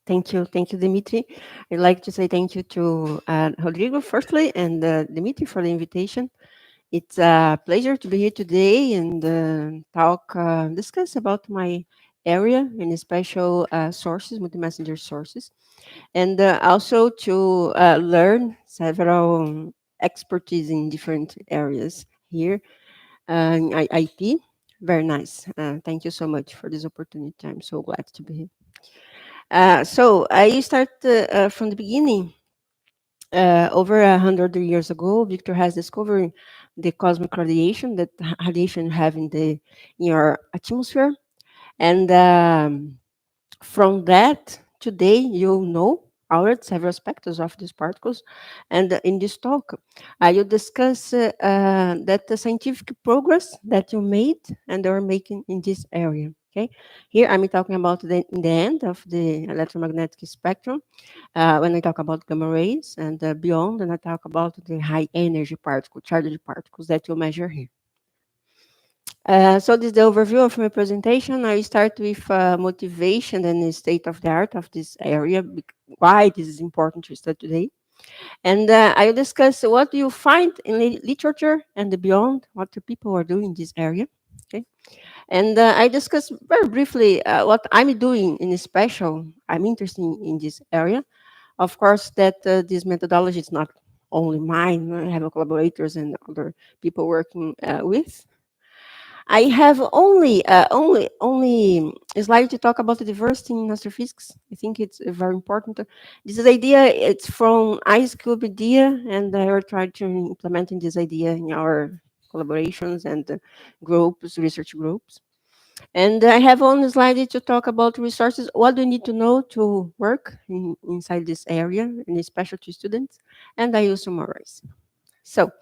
Thank you, Dimitri. I'd like to say thank you to Rodrigo, firstly, and Dimitri for the invitation. It's a pleasure to be here today and discuss about my area and special sources, multi-messenger sources, and also to learn several expertise in different areas here in IT. Very nice. Thank you so much for this opportunity. I'm so glad to be here. So I start from the beginning. Over 100 years ago, Victor has discovered the cosmic radiation that radiation have in your atmosphere, and from that, today you know already several aspects of these particles, and in this talk, you discuss that the scientific progress that you made and are making in this area. Okay, here I'm talking about in the end of the electromagnetic spectrum when I talk about gamma rays and beyond, and I talk about the high energy particle, charged particles that you measure here. So this is the overview of my presentation. I start with motivation and the state of the art of this area, why this is important to study today. And I will discuss what you find in literature and beyond, what the people are doing in this area. Okay. And I discuss very briefly what I'm doing in special. I'm interested in this area. Of course, that this methodology is not only mine. I have collaborators and other people working with. I have only a slide to talk about the diversity in astrophysics. I think it's very important. This is idea. It's from Ice Cube idea, and I are trying to implementing this idea in our collaborations and groups, research groups. And I have one slide to talk about resources. What do you need to know to work inside this area, and especially to students? And I will summarize. So,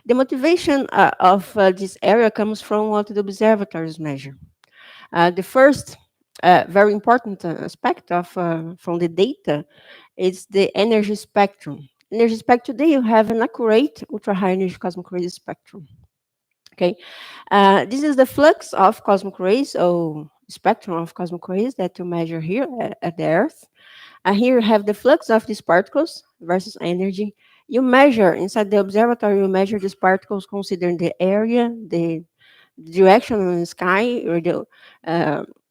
the motivation of this area comes from what the observatories measure. The first very important aspect of from the data is the energy spectrum. Energy spectrum, today you have an accurate ultra-high energy cosmic rays spectrum. Okay, this is the flux of cosmic rays, or spectrum of cosmic rays that you measure here at the Earth. Here you have the flux of these particles versus energy. You measure inside the observatory, you measure these particles considering the area, the direction in the sky, or the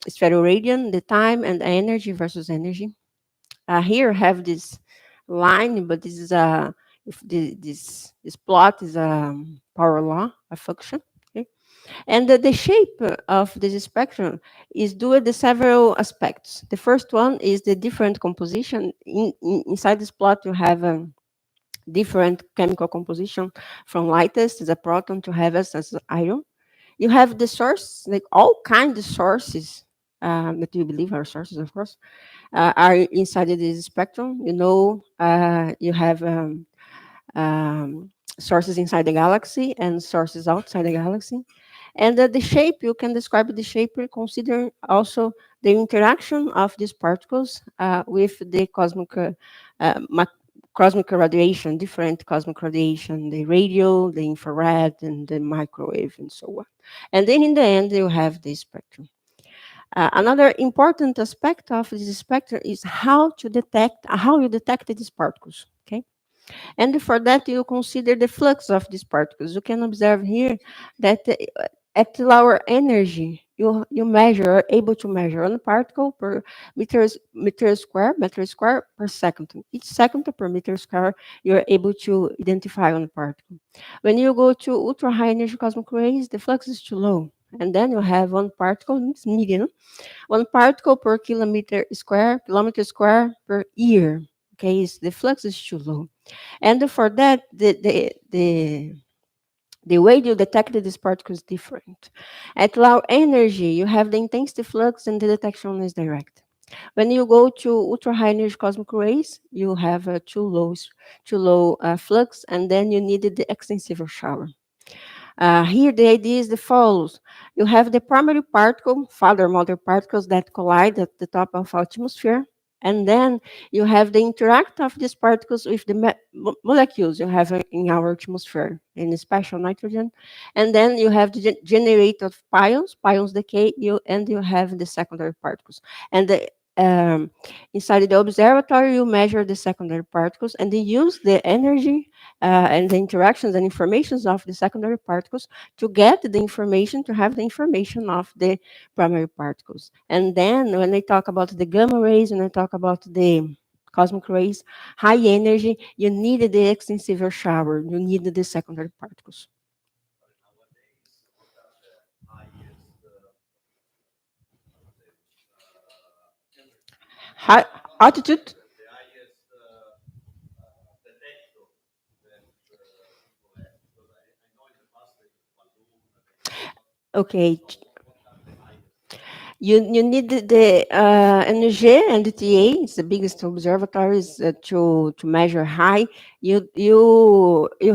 spheroradian, the time, and the energy versus energy. Here you have this line, but this is a if this plot is a power law, a function. Okay? And the shape of this spectrum is due to several aspects. The first one is the different composition. Inside this plot, you have a different chemical composition from lightest as a proton to heaviest as iron. You have the source, like all kinds of sources that you believe are sources, of course, are inside of this spectrum. You know, you have sources inside the galaxy and sources outside the galaxy. And the shape, you can describe the shape considering also the interaction of these particles with the cosmic radiation, different cosmic radiation, the radio, the infrared, and the microwave, and so on. And then in the end, you have the spectrum. Another important aspect of this spectrum is how you detect these particles. Okay, and for that, you consider the flux of these particles. You can observe here that at lower energy, you measure, are able to measure one particle per meter square per second. Each second per meter square, you're able to identify one particle. When you go to ultra high energy cosmic rays, the flux is too low. And then you have one particle, it's medium, one particle per kilometer square per year. Okay, the flux is too low. And for that, the way you detect this particle is different. At low energy, you have the intensity flux and the detection is direct. When you go to ultra high energy cosmic rays, you have a too low flux, and then you needed the extensive shower. Here, the idea is the follows. You have the primary particle, father mother particles that collide at the top of atmosphere. And then you have the interact of these particles with the molecules you have in our atmosphere, in special nitrogen. And then you have the generate of pions decay, and you have the secondary particles. And um, inside the observatory, you measure the secondary particles and they use the energy and the interactions and informations of the secondary particles to get the information, to have the information of the primary particles. And then when they talk about the gamma rays, when they talk about the cosmic rays, high energy, you need the extensive shower, you need the secondary particles. High altitude. Okay, you need the energy and the TA. It's the biggest observatories to measure high. You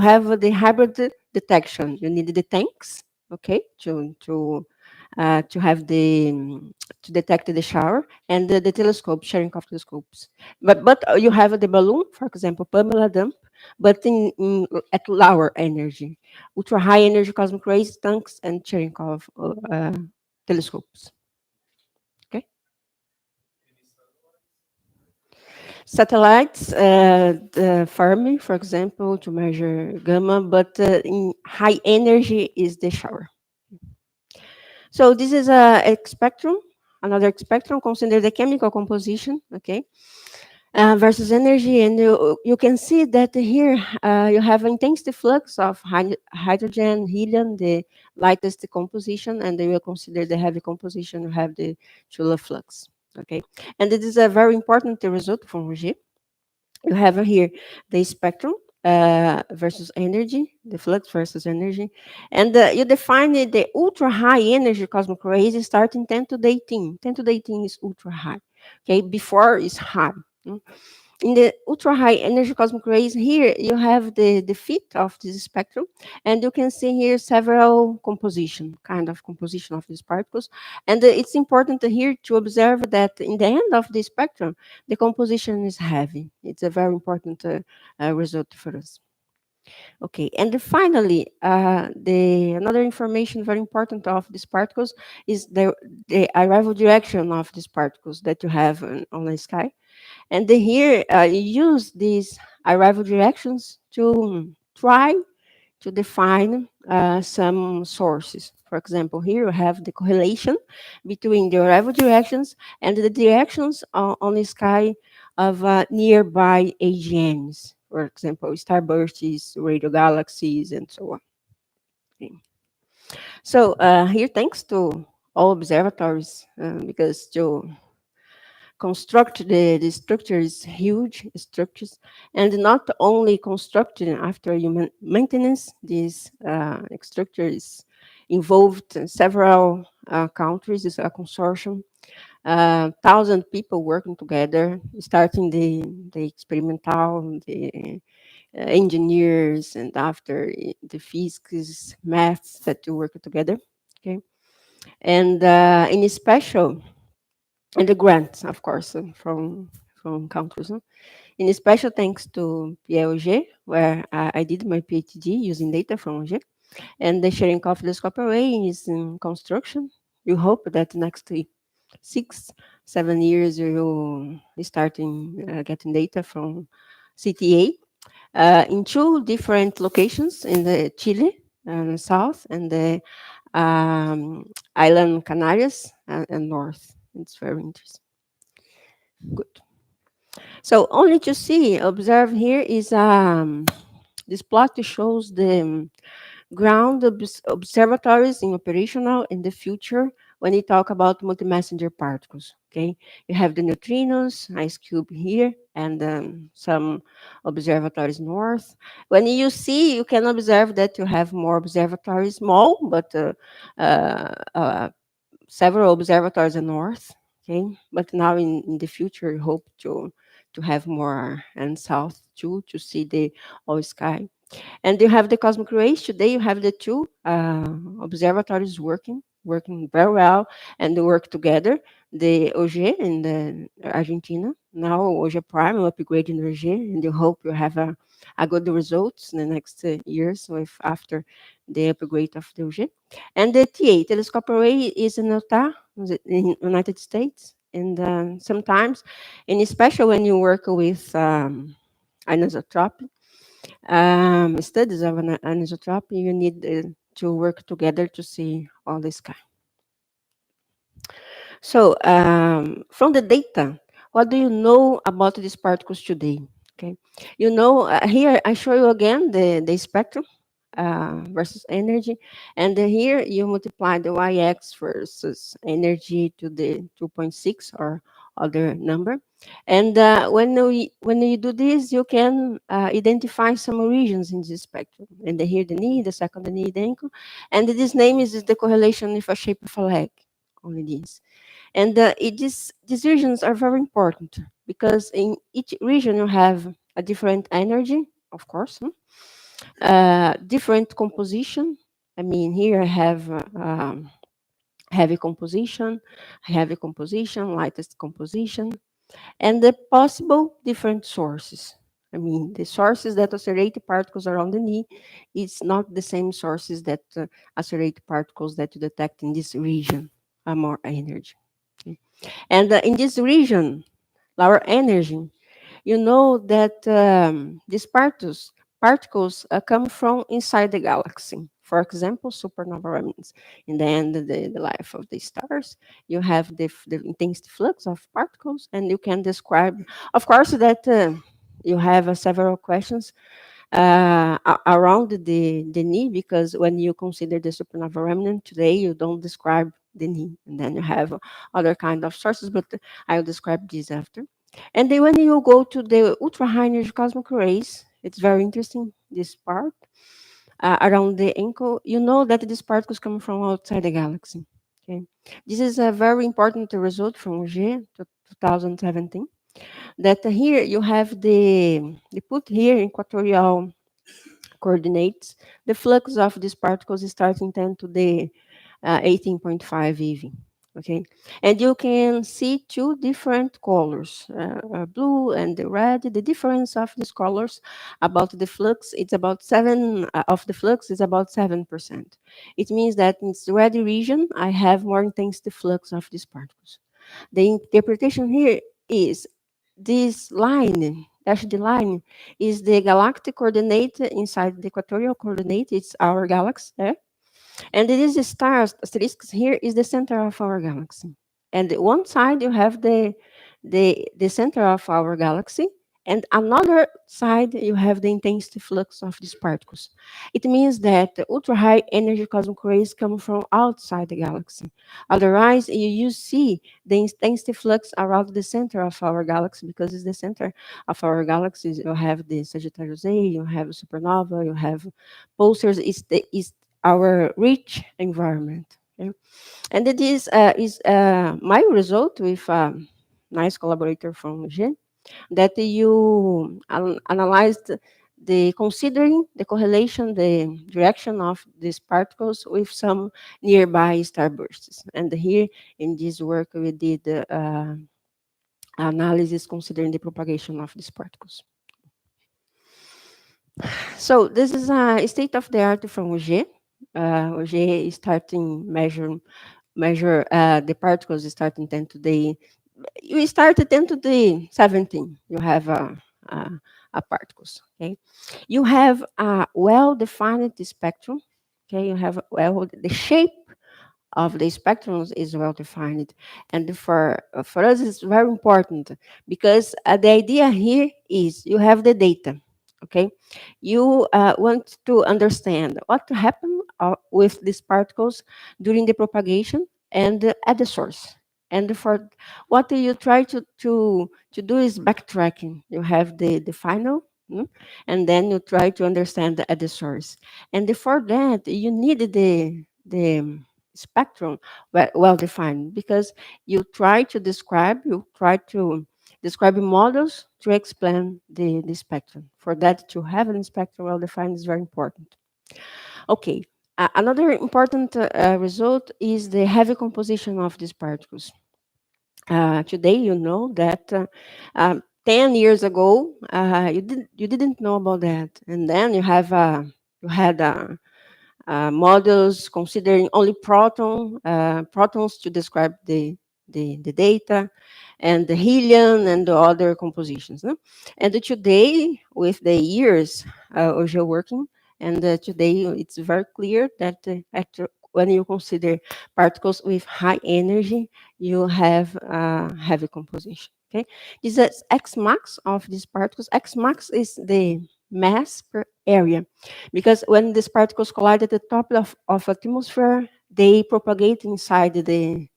have the hybrid detection. You need the tanks, okay, to have to detect the shower and the telescope, sharing of telescopes. But you have the balloon, for example, Pamela dump, but at lower energy, ultra high energy cosmic rays, tanks, and Cherenkov telescopes. Okay. Satellites, the Fermi, for example, to measure gamma, but in high energy is the shower. So this is a spectrum, another spectrum. Consider the chemical composition, okay, versus energy, and you can see that here you have intensity flux of hydrogen, helium, the lightest composition, and then you consider the heavy composition. You have the Chula flux, okay, and this is a very important result from Roger. You have here the spectrum versus energy, the flux versus energy, and you define the ultra high energy cosmic rays starting 10 to the 18. 10 to the 18 is ultra high. Okay, before is high. In the ultra high energy cosmic rays, here you have the fit of this spectrum, and you can see here several kind of composition of these particles. And it's important here to observe that in the end of the spectrum, the composition is heavy. It's a very important result for us. Okay, and finally, the another information very important of these particles is the arrival direction of these particles that you have on the sky. And then here you use these arrival directions to try to define some sources. For example, here you have the correlation between the arrival directions and the directions on the sky of nearby AGNs. For example, starbursts, radio galaxies, and so on. Okay. So here, thanks to all observatories, because to construct the structures, huge structures, and not only constructed after human maintenance. This structure is involved in several countries. It's a consortium, 1,000 people working together, starting the experimental, the engineers, and after the physics, maths that to work together. Okay, and in special and the grants, of course, from countries. In special thanks to PLG, where I did my PhD using data from OG, and the sharing of the scope array is in construction. We hope that next 6, 7 years we will starting getting data from CTA in two different locations in the Chile south and the island Canarias and north. It's very interesting. Good. So only to see, observe here is this plot shows the ground observatories in operational in the future when you talk about multi-messenger particles. Okay, you have the neutrinos, ice cube here, and some observatories north. When you see, you can observe that you have more observatories, small, but several observatories in north. Okay, but now in the future, we hope to have more and south too to see the all sky. And you have the cosmic rays. Today you have the two observatories working very well, and they work together. The OG in the Argentina. Now OG Prime will upgrade in OG, and you hope you have a good results in the next years with after the upgrade of the OG. And the TA telescope array is in Utah, in the United States, And sometimes, and especially when you work with anisotropy, studies of an anisotropy, you need to work together to see all this kind. So, from the data, what do you know about these particles today? Okay, you know, here I show you again the spectrum versus energy, and then here you multiply the y-x versus energy to the 2.6 or other number. And when you do this, you can identify some regions in this spectrum. And then here the knee, the second the knee, the ankle, and this name is the correlation with a shape of a leg. Only this. And these regions are very important because in each region you have a different energy, of course, different composition. I mean, here I have heavy composition, lightest composition, and the possible different sources. I mean, the sources that accelerate particles around the knee is not the same sources that accelerate particles that you detect in this region, more energy. Okay. And in this region, lower energy, you know that these particles come from inside the galaxy. For example, supernova remnants. In the end of the life of the stars, you have the intensity flux of particles, and you can describe, of course, that you have several questions around the knee, because when you consider the supernova remnant today, you don't describe the knee, and then you have other kind of sources, but I'll describe this after. And then when you go to the ultra high energy cosmic rays, it's very interesting, this part around the ankle. You know that these particles come from outside the galaxy. Okay, this is a very important result from G 2017. That here you have they put here equatorial coordinates, the flux of these particles is starting 10 to the 18.5 eV. Okay, and you can see two different colors, blue and the red. The difference of these colors about the flux, it's about seven of the flux is about 7%. It means that in the red region, I have more intense the flux of these particles. The interpretation here is this line, dashed line, is the galactic coordinate inside the equatorial coordinate. It's our galaxy there. And this star asterisks here is the center of our galaxy. And one side you have the center of our galaxy, and another side you have the intensity flux of these particles. It means that the ultra high energy cosmic rays come from outside the galaxy. Otherwise, you see the intensity flux around the center of our galaxy, because it's the center of our galaxy. You have the Sagittarius A, you have supernova, you have pulsars. Is our rich environment. Okay? And it is my result with a nice collaborator from G, that you analyzed the considering the correlation, the direction of these particles with some nearby starbursts. And here in this work we did analysis considering the propagation of these particles. So this is a state of the art from UG. UG is starting measure the particles starting 10 to the you start at 10 to the 17. You have particles. Okay, you have a well-defined spectrum. Okay, you have well the shape of the spectrums is well defined, and for us it's very important, because the idea here is you have the data. Okay, you want to understand what happened with these particles during the propagation and at the source. And for what you try to do is backtracking. You have the final, and then you try to understand at the source. And for that you need the spectrum well defined, because you try to describe models to explain the spectrum. For that to have a spectrum well defined is very important. Okay, another important result is the heavy composition of these particles. Today you know that 10 years ago you didn't know about that, and then you had models considering only protons to describe the data, and the helium and the other compositions. No? And today, with the years of your working, and today it's very clear that when you consider particles with high energy, you have heavy composition. Okay, this is X max of these particles. X max is the mass per area, because when these particles collide at the top of atmosphere, they propagate inside the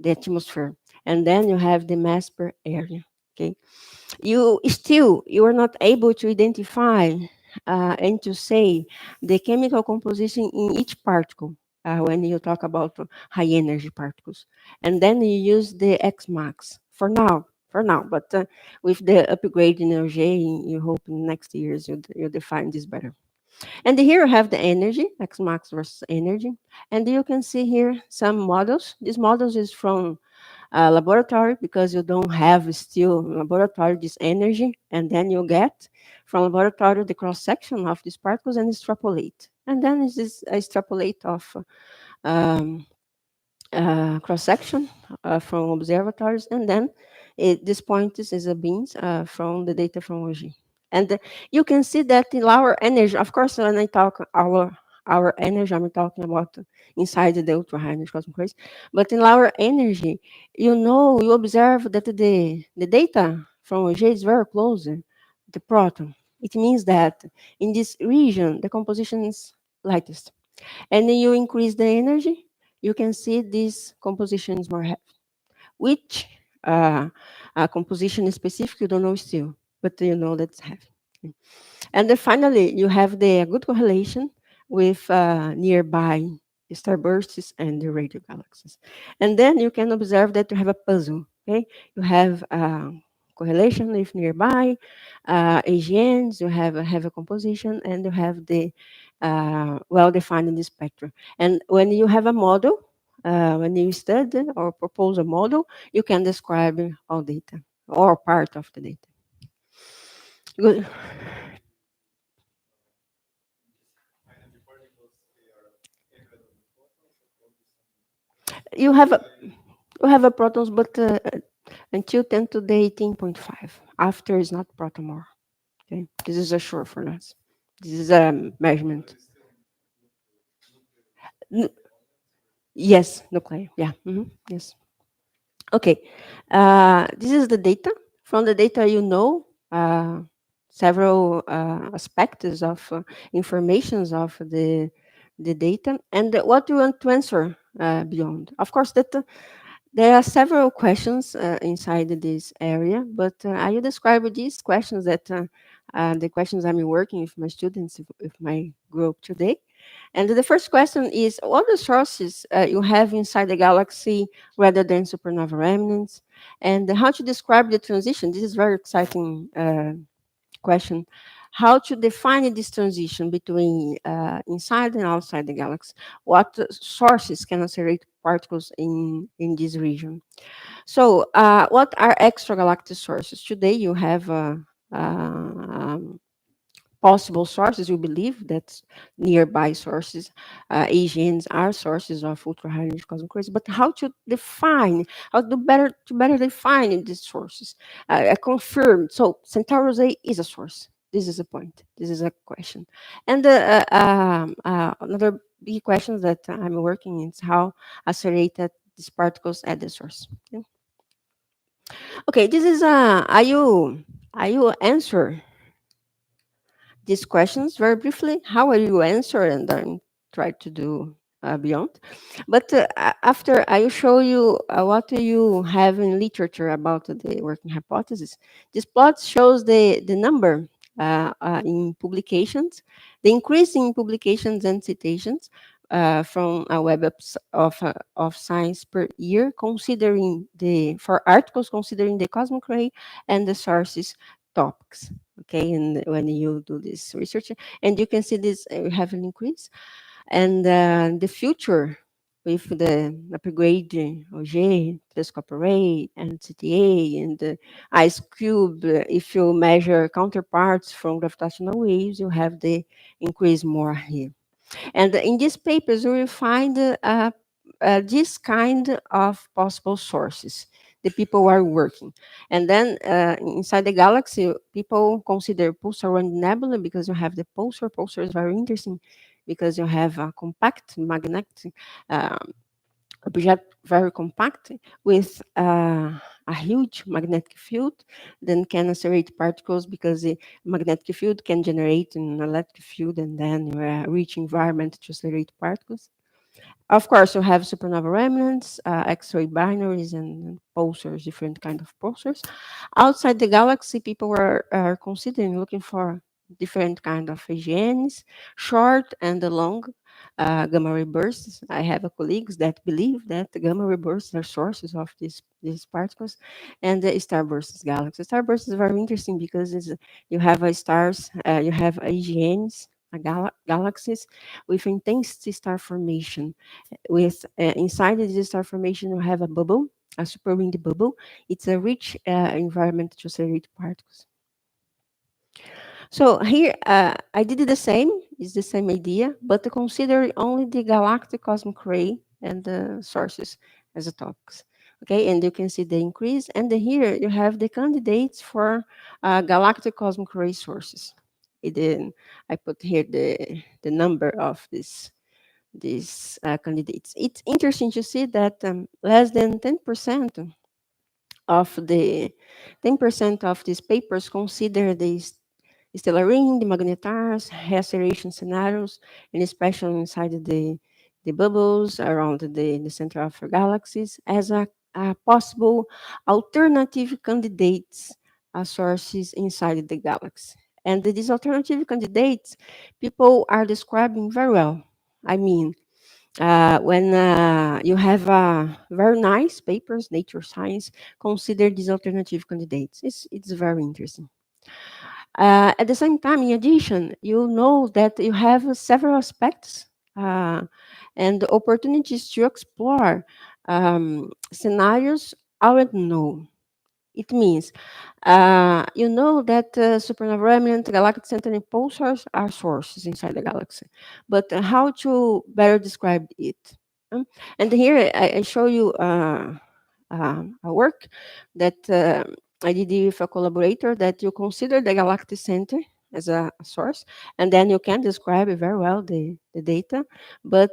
atmosphere, and then you have the mass per area. Okay, you are not able to identify and to say the chemical composition in each particle when you talk about high energy particles, and then you use the X max for now. For now, but with the upgrade in LG, you hope in next years you define this better. And here you have the energy, X max versus energy. And you can see here some models. These models is from laboratory, because you don't have still in laboratory this energy. And then you get from laboratory the cross section of these particles and extrapolate. And then is this extrapolate of um, cross section from observatories, and then this point is a beams from the data from OG. And you can see that in our energy, of course, when I talk our energy, I'm talking about inside the ultra high energy cosmic rays. But in our energy, you observe that the data from OG is very close to the proton. It means that in this region, the composition is lightest. And then you increase the energy, you can see this composition is more heavy. Which composition is specific, you don't know still, but you know that's heavy. And then finally, you have the good correlation with nearby starbursts and the radio galaxies. And then you can observe that you have a puzzle. Okay, you have correlation with nearby AGNs, you have a composition, and you have the well-defined in the spectrum. And when you have a model, when you study or propose a model, you can describe all data or part of the data. Good. You have a, you have a protons, but until 10 to the 18.5. After is not proton more. Okay, this is a sure for us. This is a measurement. N- yes, nuclear. Yeah. Yes. Okay. This is the data. From the data, several aspects of informations of the data, and what you want to answer beyond. Of course, that there are several questions inside this area, but I will describe these questions the questions I'm working with my students, with my group today. And the first question is, what the sources you have inside the galaxy rather than supernova remnants? And how to describe the transition? This is very exciting question. How to define this transition between inside and outside the galaxy? What sources can accelerate particles in this region? So, what are extragalactic sources? Today, you have possible sources. You believe that nearby sources, AGNs, are sources of ultra high energy cosmic rays. But how to define? How to better define these sources? Confirm. So, Centaurus A is a source. This is a point. This is a question. And another big question that I'm working in is how accelerated these particles at the source. Okay. Okay, this is are you answer these questions very briefly. How will you answer, and then try to do beyond. But after I will show you what do you have in literature about the working hypothesis. This plot shows the number in publications, the increase in publications and citations from a web of science per year, considering for articles considering the cosmic ray and the sources topics. Okay, and when you do this research, and you can see this have an increase, and the future with the upgrade OG, telescope array, and CTA, and the ice cube. If you measure counterparts from gravitational waves, you have the increase more here. And in these papers, you will find this kind of possible sources the people are working. And then inside the galaxy, people consider pulsar and nebula because you have the pulsar. Pulsar is very interesting because you have a compact magnetic uh, object, very compact, with a huge magnetic field, then can accelerate particles because the magnetic field can generate an electric field and then you reach environment to accelerate particles. Of course, you have supernova remnants, X-ray binaries, and pulsars, different kind of pulsars. Outside the galaxy, people are considering looking for different kind of AGNs, short and long gamma ray bursts. I have colleagues that believe that the gamma ray bursts are sources of these particles, and the starburst galaxy. Starburst is very interesting because you have stars, you have AGNs, galaxies with intense star formation with inside this star formation you have a bubble, a super windy bubble. It's a rich environment to accelerate particles. So here I did the same. It's the same idea, but to consider only the galactic cosmic ray and the sources as a topics. Okay, and you can see the increase. And here you have the candidates for galactic cosmic ray sources. I put here the number of these candidates. It's interesting to see that less than 10% of the 10% of these papers consider these stellar ring, the magnetars, acceleration scenarios, and especially inside the bubbles around the center of our galaxies as a possible alternative candidates sources inside the galaxy. And these alternative candidates, people are describing very well. I mean, when you have very nice papers, Nature Science, consider these alternative candidates. It's very interesting. At the same time, in addition, you know that you have several aspects uh, and opportunities to explore scenarios already know. It means you know that supernova remnant, galactic center, and pulsars are sources inside the galaxy, but how to better describe it? Um, And here I show you a work that I did with a collaborator that you consider the galactic center as a source, and then you can describe very well the data, but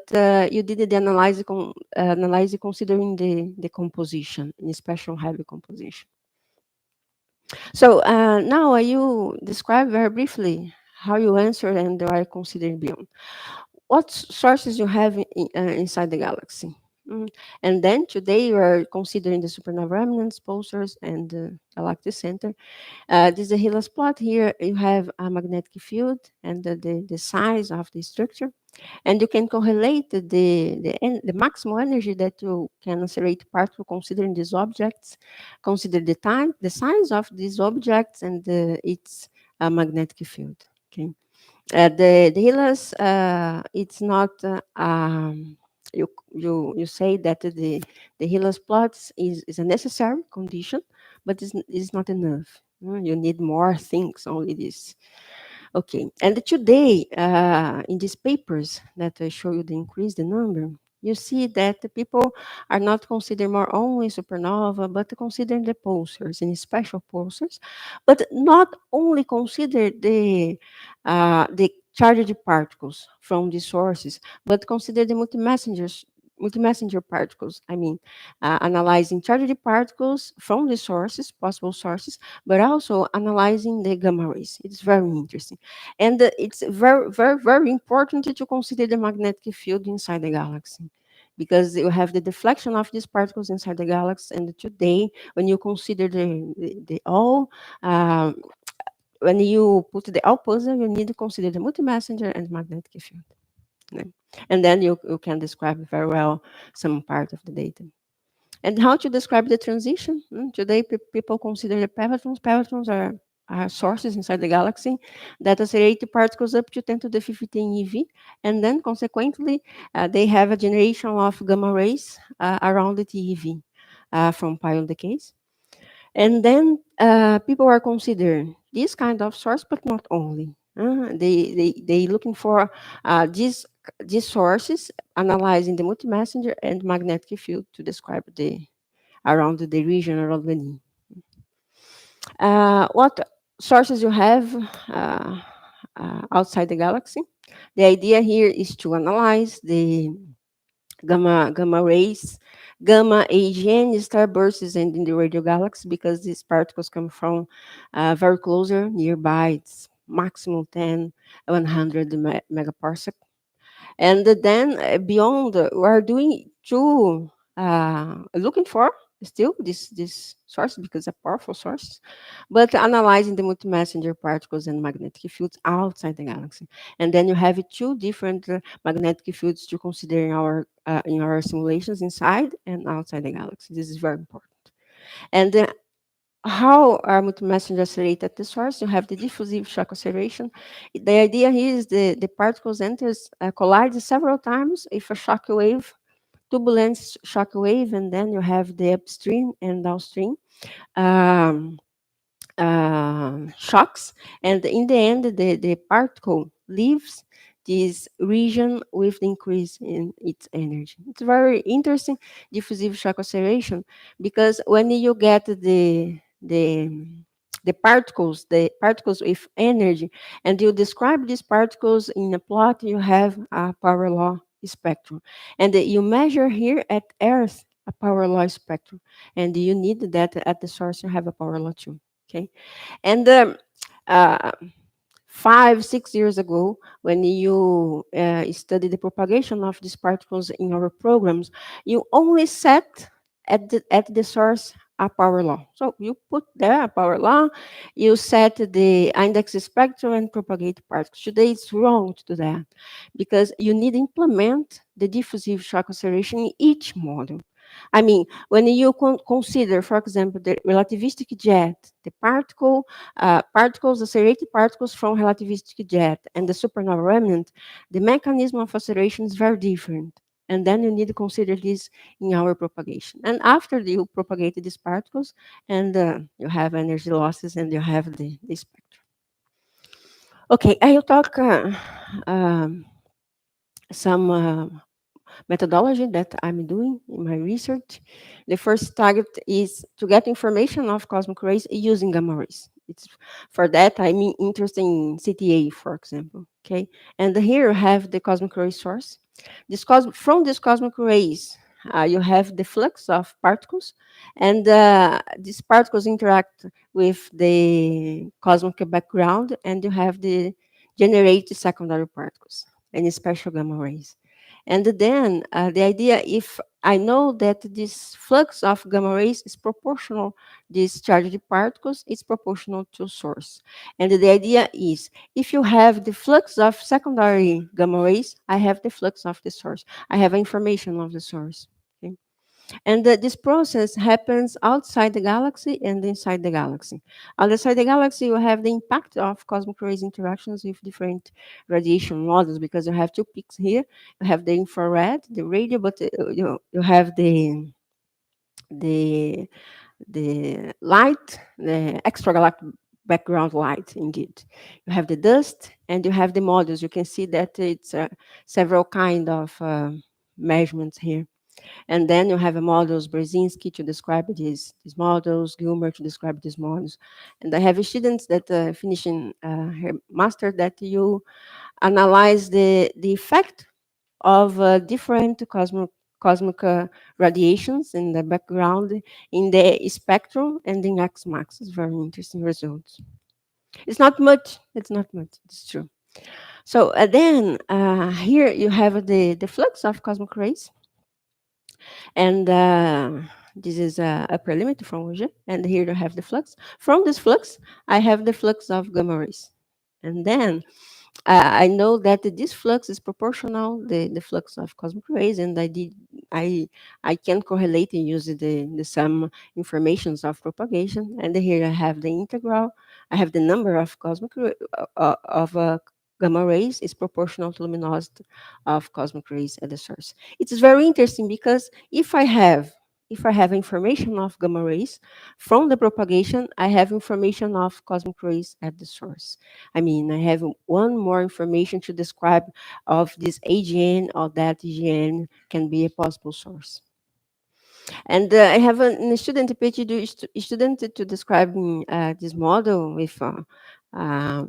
you did the analyze considering the composition, in special heavy composition. So now you describe very briefly how you answer and are considering beyond. What sources you have inside the galaxy? Mm. And then today you are considering the supernova remnants, pulsars, and the galactic center. This is a Hillas plot. Here you have a magnetic field and the size of the structure. And you can correlate the maximal energy that you can accelerate particle considering these objects, consider the time, the size of these objects, and its magnetic field. Okay. The Hillas, it's not you say that the Hillas plots is a necessary condition, but it's not enough. You need more things. Only this. Okay, and today, in these papers that I show you the increase the number, you see that the people are not considering more only supernova, but considering the pulsars and special pulsars, but not only consider the charged particles from the sources, but consider the multi-messenger particles. I mean, analyzing charged particles from the sources, possible sources, but also analyzing the gamma rays. It's very interesting. And it's very, very, very important to consider the magnetic field inside the galaxy because you have the deflection of these particles inside the galaxy. And today, when you consider the all, when you put the all puzzle, you need to consider the multi-messenger and magnetic field. Yeah. And then you can describe very well some part of the data. And how to describe the transition? Today, people consider the pavotons. Pavotons are sources inside the galaxy that accelerate the particles up to 10 to the 15 eV, and then consequently, they have a generation of gamma rays around the TeV from pion decays. And then people are considering this kind of source, but not only. They looking for these sources, analyzing the multi-messenger and magnetic field to describe the around the region around the knee. What sources you have outside the galaxy? The idea here is to analyze the gamma rays, gamma AGN starbursts, and in the radio galaxy, because these particles come from very closer nearby. It's maximum 10, 100 megaparsec. And then beyond, we are doing two, looking for still this source because a powerful source, but analyzing the multi-messenger particles and magnetic fields outside the galaxy. And then you have two different magnetic fields to consider in our simulations inside and outside the galaxy. This is very important. And how are multi-messengers related at the source? You have the diffusive shock acceleration. The idea here is the particles enters collide several times with a shock wave, turbulence shock wave, and then you have the upstream and downstream. Um, shocks, and in the end, the particle leaves this region with the increase in its energy. It's very interesting, diffusive shock acceleration, because when you get the particles with energy, and you describe these particles in a plot, you have a power law spectrum, and you measure here at Earth a power law spectrum, and you need that at the source you have a power law too. Okay, and uh, 5, 6 years ago, when you study the propagation of these particles in our programs, you only set at the source a power law. So you put there a power law, you set the index spectrum and propagate particles. Today it's wrong to do that because you need to implement the diffusive shock acceleration in each model. I mean, when you consider, for example, the relativistic jet, the particles, accelerated particles from relativistic jet, and the supernova remnant, the mechanism of acceleration is very different. And then you need to consider this in our propagation. And after you propagate these particles, and you have energy losses, and you have the spectrum. Okay, I will talk some methodology that I'm doing in my research. The first target is to get information of cosmic rays using gamma rays. It's for that I'm interested in CTA, for example. Okay, and here you have the cosmic ray source. From these cosmic rays, you have the flux of particles, and these particles interact with the cosmic background, and you have the generated secondary particles and special gamma rays. And then the idea, if I know that this flux of gamma rays is proportional, these charged particles is proportional to source. And the idea is, if you have the flux of secondary gamma rays, I have the flux of the source. I have information of the source. Okay? And this process happens outside the galaxy and inside the galaxy. Outside the galaxy, you have the impact of cosmic rays interactions with different radiation models, because you have two peaks here. You have the infrared, the radio, but you have the light, the extragalactic background light, indeed. You have the dust, and you have the models. You can see that it's several kind of measurements here. And then you have a models, Brzezinski to describe these models, Gilmer to describe these models. And I have students that finishing her master that you analyze the effect of different cosmic radiations in the background, in the spectrum, and in X-max. It's very interesting results. It's not much, it's true. So then here you have the flux of cosmic rays, and this is a upper limit from Auger, and here you have the flux. From this flux, I have the flux of gamma rays. And then I know that this flux is proportional the flux of cosmic rays, and I I can correlate and use the sum informations of propagation. And here I have the integral. I have the number of gamma rays is proportional to luminosity of cosmic rays at the source. It's very interesting because if I have if I have information of gamma rays from the propagation, I have information of cosmic rays at the source. I mean, I have one more information to describe of this AGN or that AGN can be a possible source. And I have a student, a PhD student, to describe this model with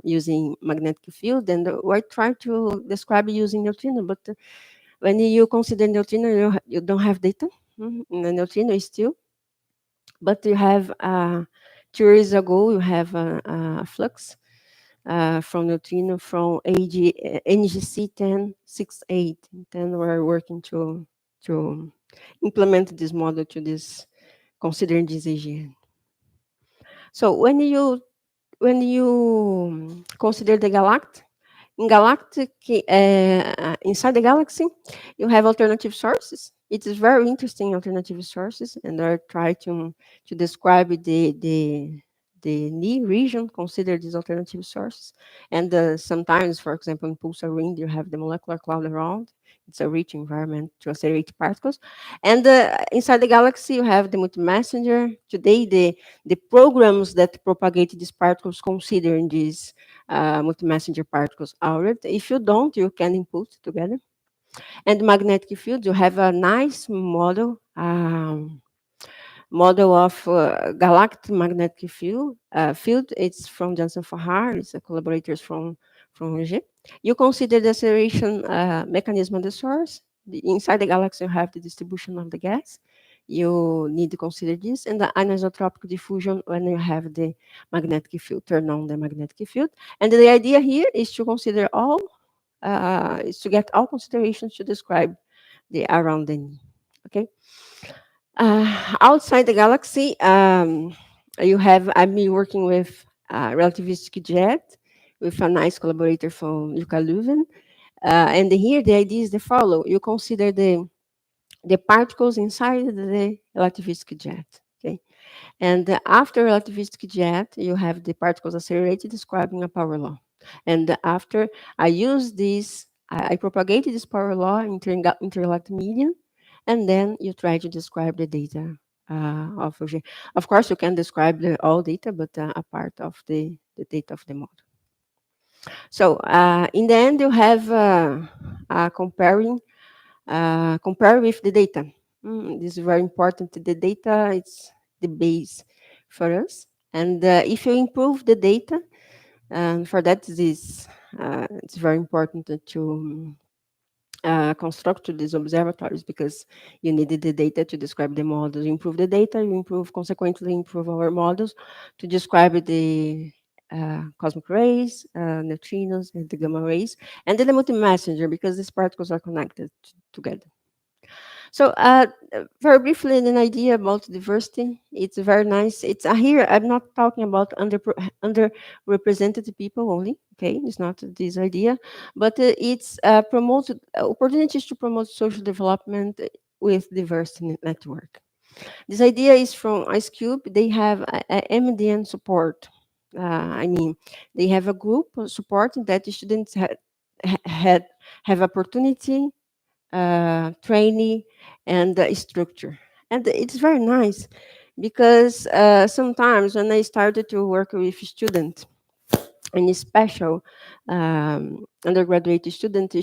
using magnetic field, and I try to describe using neutrino, but when you consider neutrino, you don't have data. The neutrino is still, but you have 2 years ago, you have a flux from neutrino from NGC 1068. Then we're working to implement this model to this, considering this AGN. So when you consider the galactic, in galactic, inside the galaxy, you have alternative sources. It is very interesting alternative sources, and I try to describe the knee region, consider these alternative sources. And sometimes, for example, in pulsar wind, you have the molecular cloud around. It's a rich environment to accelerate particles. And inside the galaxy, you have the multi-messenger. Today, the programs that propagate these particles considering these multi-messenger particles already. If you don't, you can input together. And magnetic field, you have a nice model of galactic magnetic field. It's from Johnson Fahar. It's a collaborators from UG. You consider the acceleration mechanism of the source. Inside the galaxy, you have the distribution of the gas. You need to consider this, and the anisotropic diffusion when you have the magnetic field, turn on the magnetic field. And the idea here is to consider all, is to get all considerations to describe the around the knee. Okay. Outside the galaxy, you have, I'm working with relativistic jet with a nice collaborator from Luca Leuven. And here the idea is the follow. You consider the particles inside the relativistic jet. Okay. And after relativistic jet, you have the particles accelerated describing a power law. And after I use this, I propagated this power law in intergalactic medium, and then you try to describe the data of OG. Of course, you can describe the all data, but a part of the data of the model. So in the end, you have compare with the data. This is very important. The data is the base for us. And if you improve the data, and for that, it's very important to construct these observatories, because you needed the data to describe the models. You improve the data, you consequently improve our models to describe the cosmic rays, neutrinos, and the gamma rays, and then the multi-messenger, because these particles are connected together. So, very briefly, an idea about diversity. It's very nice. It's here. I'm not talking about underrepresented people only. Okay, it's not this idea, but it's promoted opportunities to promote social development with diversity network. This idea is from Ice Cube. They have a MDN support. I mean, they have a group supporting that the students had have opportunity, training, and structure. And it's very nice because sometimes when I started to work with students, and special undergraduate students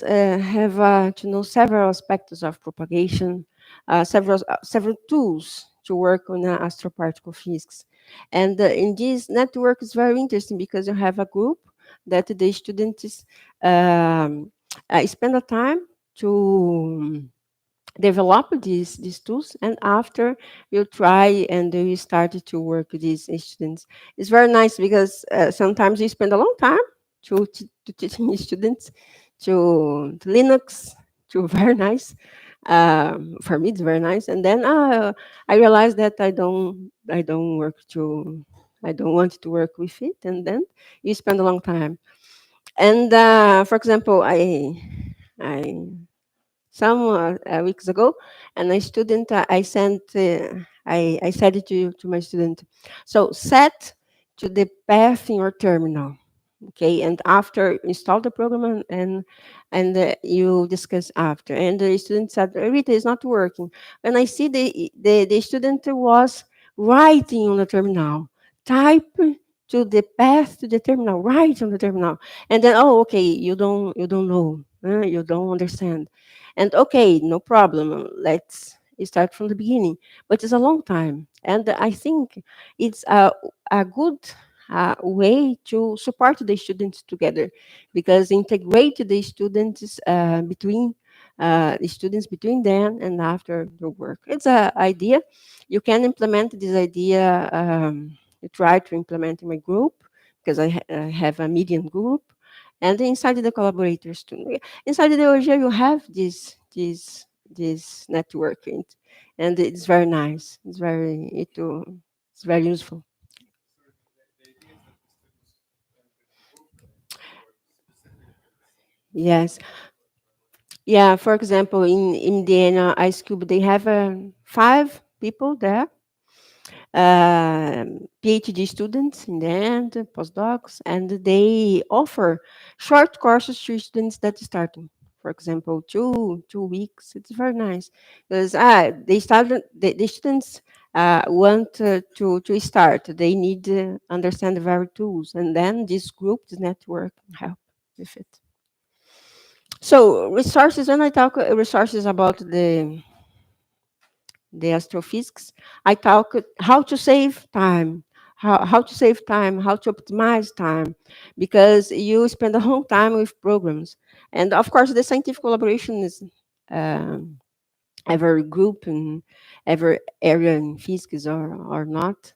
have to know several aspects of propagation, several tools to work on astroparticle physics. And in this network is very interesting because you have a group that the students spend the time to develop these tools, and after you try and you start to work with these students. It's very nice because sometimes you spend a long time to teaching students to Linux, to very nice. For me, it's very nice. And then I realized that I don't want to work with it. And then you spend a long time. And for example, I some weeks ago, and a student I sent I said it to my student. So set to the path in your terminal. Okay, and after install the program, and you discuss after, and the student said, Rita, is not working. And I see the student was writing on the terminal, type to the path to the terminal, write on the terminal, and then, oh, okay, you don't know, you don't understand, and okay, no problem, let's start from the beginning. But it's a long time, and I think it's a good way to support the students together, because integrate the students between them and after the work. It's a idea. You can implement this idea. You try to implement in my group, because I have a medium group, and inside the collaborators too. Inside the OG, you have this networking, and it's very nice. It's very useful. Yes. Yeah, for example, in Indiana Ice Cube, they have 5 people there, PhD students in the end, postdocs, and they offer short courses to students that starting. For example, 2 weeks. It's very nice because the students want to start. They need to understand the very tools, and then this group, this network, help with it. So resources. When I talk resources about the astrophysics, I talk how to save time, how to save time, how to optimize time, because you spend a whole time with programs, and of course the scientific collaboration is um, every group and every area in physics or not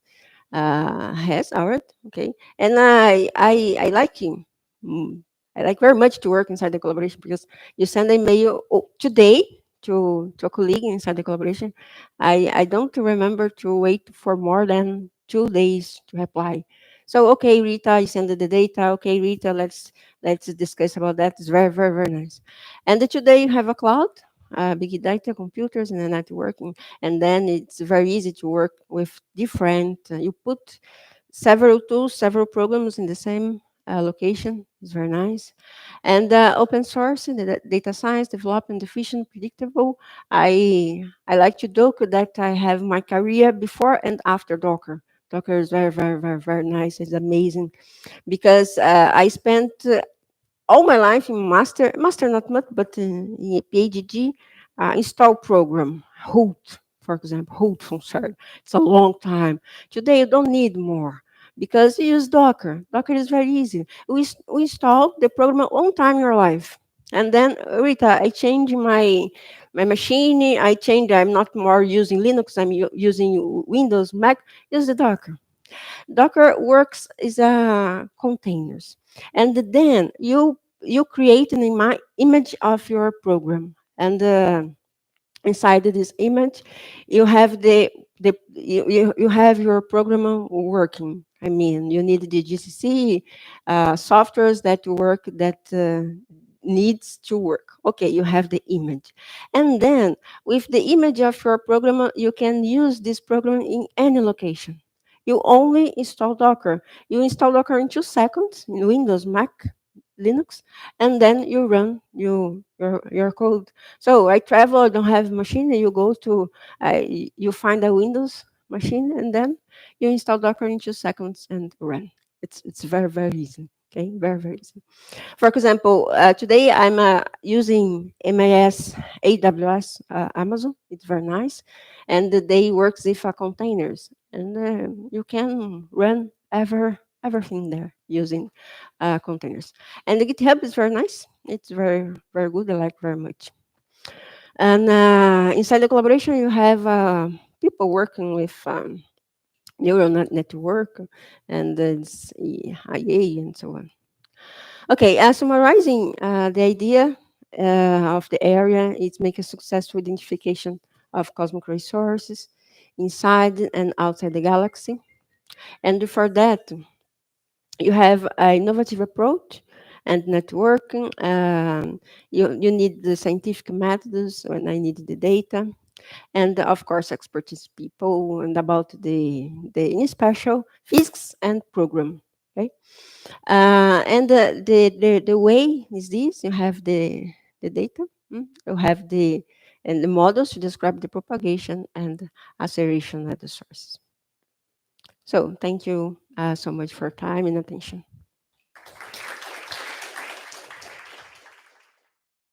has art. Okay, and I like him. Mm, I like very much to work inside the collaboration, because you send a mail today to a colleague inside the collaboration. I don't remember to wait for more than 2 days to reply. So okay, Rita, you send the data. Okay, Rita, let's discuss about that. It's very very very nice. And today you have a cloud, big data, computers, and a networking, and then it's very easy to work with different. You put several tools, several programs in the same location. It's very nice. And open source, and the data science, development, efficient, predictable. I like to Docker that I have my career before and after Docker. Docker is very, very, very, very nice. It's amazing, because I spent all my life in master not much, but in PhD, install program, Hoot, for example, Hoot from CERN. It's a long time. Today, you don't need more, because you use Docker. Docker is very easy. We install the program one time in your life. And then, Rita, I change my machine. I'm not more using Linux. I'm using Windows, Mac. Use the Docker. Docker works is containers, and then you create an image of your program, and inside this image, you have you have your program working. I mean, you need the GCC softwares that work that needs to work. Okay, you have the image, and then with the image of your program, you can use this program in any location. You only install Docker. You install Docker in 2 seconds in Windows, Mac, Linux, and then you run your code. So I travel, I don't have machine, and you go to, you find a Windows machine, and then you install Docker in 2 seconds and run. It's very, very easy. Okay, very, very easy. For example, today I'm using MAS AWS Amazon. It's very nice, and they works with containers, and you can run everything there using containers. And the GitHub is very nice. It's very very good. I like very much. And inside the collaboration, you have people working with neural network, and it's IA and so on. Okay, summarizing the idea of the area is make a successful identification of cosmic resources inside and outside the galaxy. And for that, you have an innovative approach and networking. You need the scientific methods, and I need the data, and of course, expertise people, and about the in special physics and program. Okay. And the way is this: you have the data, you have the models to describe the propagation and acceleration at the source. So thank you so much for your time and attention.